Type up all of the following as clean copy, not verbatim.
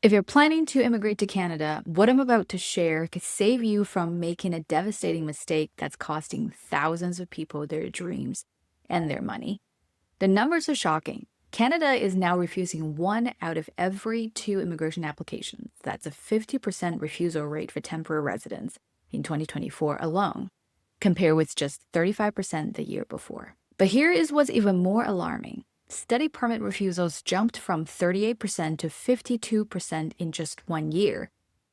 If you're planning to immigrate to Canada, what I'm about to share could save you from making a devastating mistake that's costing thousands of people their dreams and their money. The numbers are shocking. Canada is now refusing 1 out of every 2 immigration applications. That's a 50% refusal rate for temporary residents in 2024 alone, compared with just 35% the year before. But here is what's even more alarming. Study permit refusals jumped from 38% to 52% in just 1 year.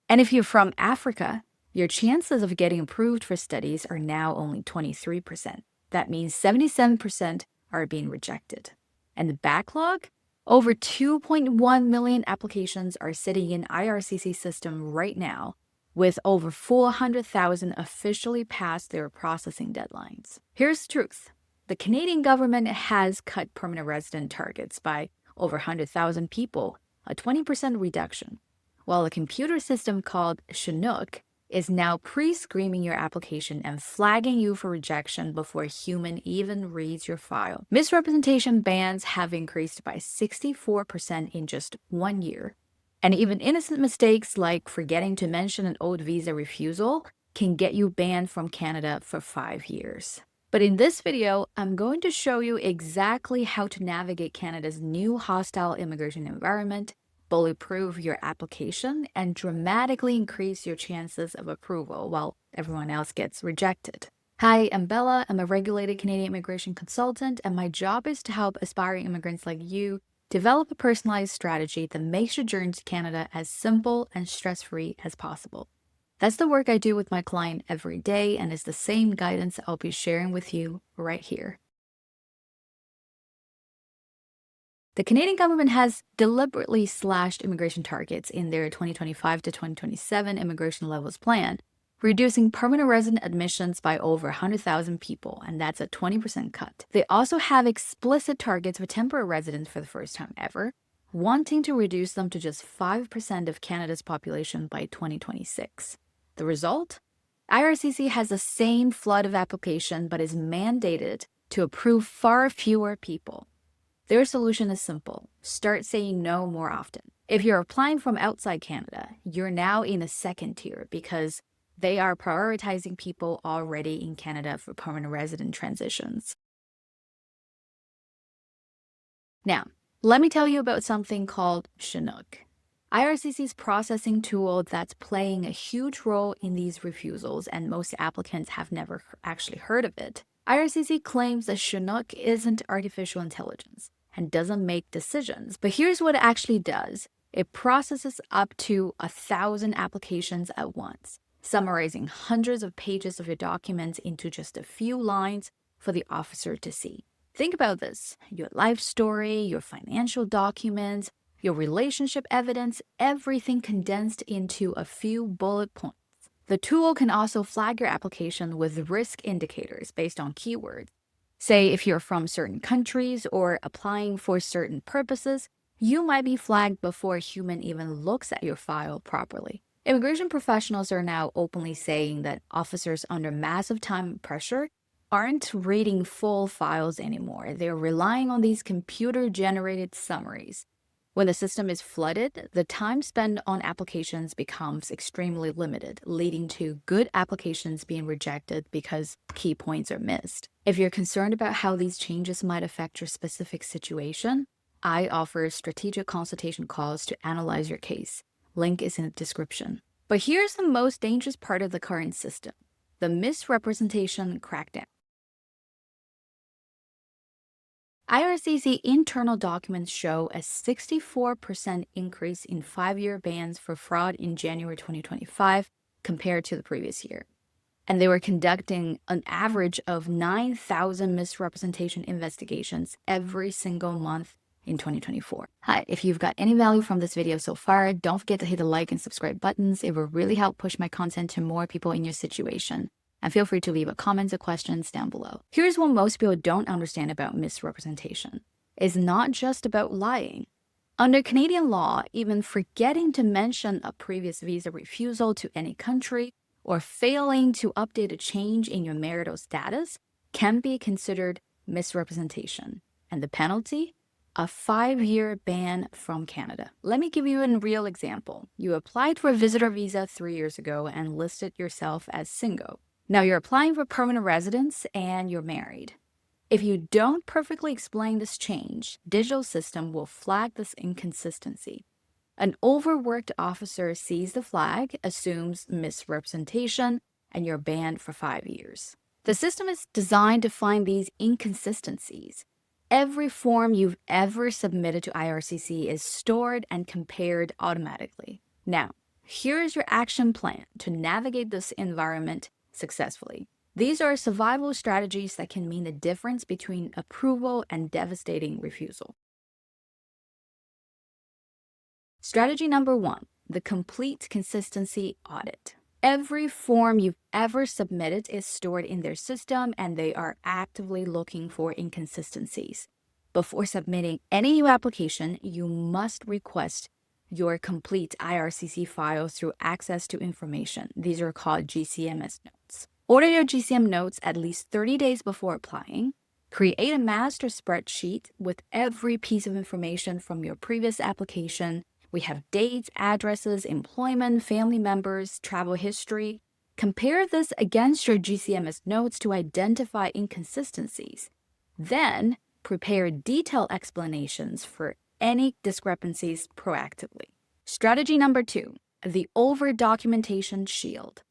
And if you're from Africa, your chances of getting approved for studies are now only 23%. That means 77% are being rejected. And the backlog? Over 2.1 million applications are sitting in IRCC system right now, with over 400,000 officially past their processing deadlines. Here's the truth. The Canadian government has cut permanent resident targets by over 100,000 people, a 20% reduction, while a computer system called Chinook is now pre-screening your application and flagging you for rejection before a human even reads your file. Misrepresentation bans have increased by 64% in just 1 year. And even innocent mistakes like forgetting to mention an old visa refusal can get you banned from Canada for 5 years. But in this video, I'm going to show you exactly how to navigate Canada's new hostile immigration environment, bulletproof your application, and dramatically increase your chances of approval while everyone else gets rejected. Hi, I'm Bella. I'm a regulated Canadian immigration consultant, and my job is to help aspiring immigrants like you develop a personalized strategy that makes your journey to Canada as simple and stress-free as possible. That's the work I do with my client every day, and is the same guidance I'll be sharing with you right here. The Canadian government has deliberately slashed immigration targets in their 2025 to 2027 immigration levels plan, reducing permanent resident admissions by over 100,000 people, and that's a 20% cut. They also have explicit targets for temporary residents for the first time ever, wanting to reduce them to just 5% of Canada's population by 2026. The result? IRCC has the same flood of application but is mandated to approve far fewer people. Their solution is simple. Start saying no more often. If you're applying from outside Canada, you're now in a second tier because they are prioritizing people already in Canada for permanent resident transitions. Now, let me tell you about something called Chinook, IRCC's processing tool that's playing a huge role in these refusals, and most applicants have never actually heard of it. IRCC claims that Chinook isn't artificial intelligence and doesn't make decisions, but here's what it actually does. It processes up to 1,000 applications at once, summarizing hundreds of pages of your documents into just a few lines for the officer to see. Think about this: your life story, your financial documents, your relationship evidence, everything condensed into a few bullet points. The tool can also flag your application with risk indicators based on keywords. Say if you're from certain countries or applying for certain purposes, you might be flagged before a human even looks at your file properly. Immigration professionals are now openly saying that officers under massive time pressure aren't reading full files anymore. They're relying on these computer-generated summaries. When the system is flooded, the time spent on applications becomes extremely limited, leading to good applications being rejected because key points are missed. If you're concerned about how these changes might affect your specific situation, I offer strategic consultation calls to analyze your case. Link is in the description. But here's the most dangerous part of the current system: the misrepresentation crackdown. IRCC internal documents show a 64% increase in 5-year bans for fraud in January 2025 compared to the previous year. And they were conducting an average of 9,000 misrepresentation investigations every single month in 2024. Hi, if you've got any value from this video so far, don't forget to hit the like and subscribe buttons. It will really help push my content to more people in your situation. And feel free to leave a comments or questions down below. Here's what most people don't understand about misrepresentation. It's not just about lying. Under Canadian law, even forgetting to mention a previous visa refusal to any country or failing to update a change in your marital status can be considered misrepresentation. And the penalty? a 5-year ban from Canada. Let me give you a real example. You applied for a visitor visa 3 years ago and listed yourself as single. Now you're applying for permanent residence and you're married. If you don't perfectly explain this change, digital system will flag this inconsistency. An overworked officer sees the flag, assumes misrepresentation, and you're banned for 5 years. The system is designed to find these inconsistencies. Every form you've ever submitted to IRCC is stored and compared automatically. Now, here's your action plan to navigate this environment successfully. These are survival strategies that can mean the difference between approval and devastating refusal. Strategy number 1, the complete consistency audit. Every form you've ever submitted is stored in their system, and they are actively looking for inconsistencies. Before submitting any new application, you must request your complete IRCC files through access to information. These are called GCMS notes. Order your GCM notes at least 30 days before applying. Create a master spreadsheet with every piece of information from your previous application. We have dates, addresses, employment, family members, travel history. Compare this against your GCMS notes to identify inconsistencies. Then, prepare detailed explanations for any discrepancies proactively. Strategy number 2, the over-documentation shield.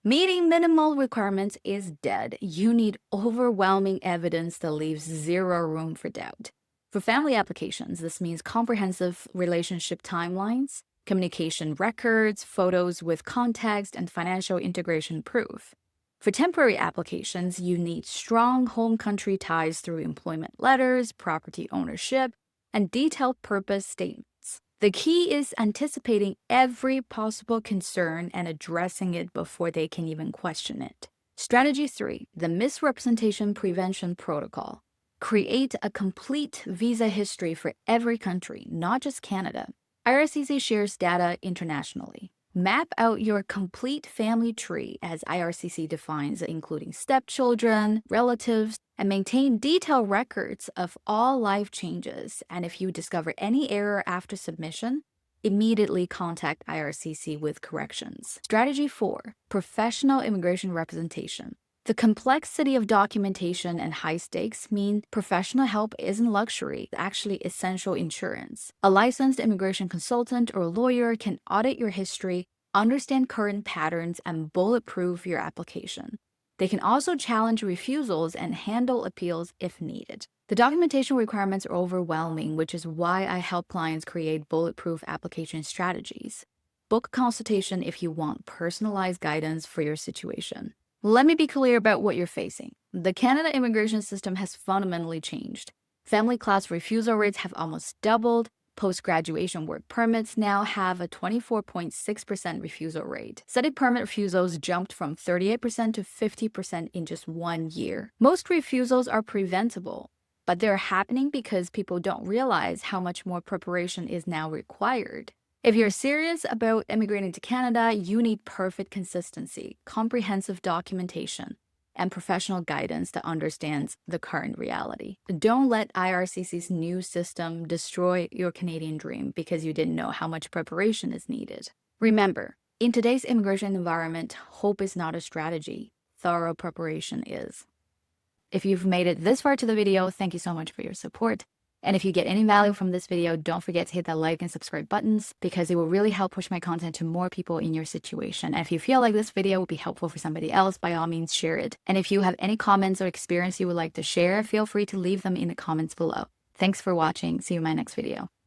Meeting minimal requirements is dead. You need overwhelming evidence that leaves zero room for doubt. For family applications, this means comprehensive relationship timelines, communication records, photos with context, and financial integration proof. For temporary applications, you need strong home country ties through employment letters, property ownership, and detailed purpose statements. The key is anticipating every possible concern and addressing it before they can even question it. Strategy 3, the misrepresentation prevention protocol. Create a complete visa history for every country, not just Canada. IRCC shares data internationally. Map out your complete family tree as IRCC defines, including stepchildren, relatives, and maintain detailed records of all life changes. And if you discover any error after submission, immediately contact IRCC with corrections. Strategy 4, professional immigration representation. The complexity of documentation and high stakes mean professional help isn't luxury, it's actually essential insurance. A licensed immigration consultant or lawyer can audit your history, understand current patterns, and bulletproof your application. They can also challenge refusals and handle appeals if needed. The documentation requirements are overwhelming, which is why I help clients create bulletproof application strategies. Book a consultation if you want personalized guidance for your situation. Let me be clear about what you're facing. The Canada immigration system has fundamentally changed. Family class refusal rates have almost doubled. Post-graduation work permits now have a 24.6% refusal rate. Study permit refusals jumped from 38% to 50% in just 1 year. Most refusals are preventable, but they're happening because people don't realize how much more preparation is now required. If you're serious about immigrating to Canada, you need perfect consistency, comprehensive documentation, and professional guidance that understands the current reality. Don't let IRCC's new system destroy your Canadian dream because you didn't know how much preparation is needed. Remember, in today's immigration environment, hope is not a strategy. Thorough preparation is. If you've made it this far to the video, thank you so much for your support. And if you get any value from this video, don't forget to hit that like and subscribe buttons because it will really help push my content to more people in your situation. And if you feel like this video would be helpful for somebody else, by all means, share it. And if you have any comments or experience you would like to share, feel free to leave them in the comments below. Thanks for watching. See you in my next video.